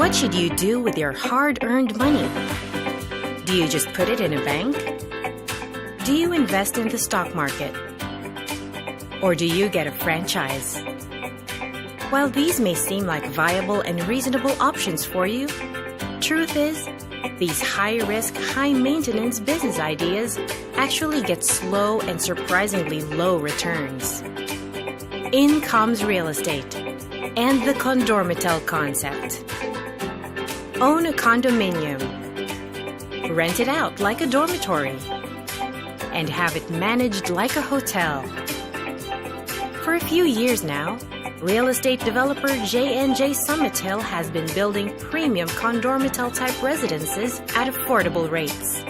What should you do with your hard-earned money? Do you just put it in a bank? Do you invest in the stock market? Or do you get a franchise? While these may seem like viable and reasonable options for you, truth is, these high-risk, high-maintenance business ideas actually get slow and surprisingly low returns. In comes real estate and the Condormital concept. Own a condominium, rent it out like a dormitory, and have it managed like a hotel. For a few years now, real estate developer J&J Summit Hill has been building premium Condormital-type residences at affordable rates.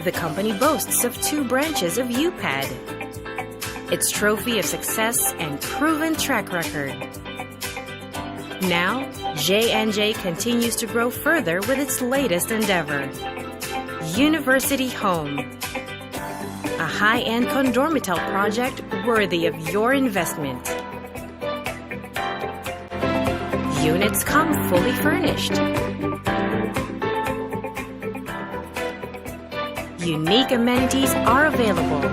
The company boasts of 2 branches of UPAD, its trophy of success and proven track record. Now, J&J continues to grow further with its latest endeavor, University Home, a high-end Condormital project worthy of your investment. Units come fully furnished. Unique amenities are available.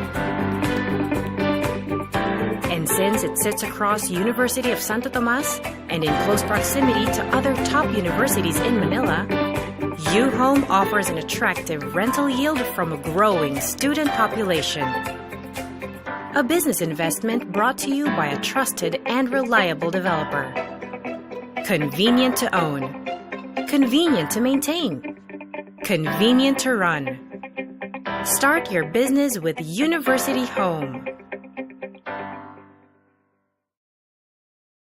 And since it sits across University of Santo Tomas and in close proximity to other top universities in Manila, U-Home offers an attractive rental yield from a growing student population. A business investment brought to you by a trusted and reliable developer. Convenient to own, convenient to maintain, convenient to run. Start your business with University Home.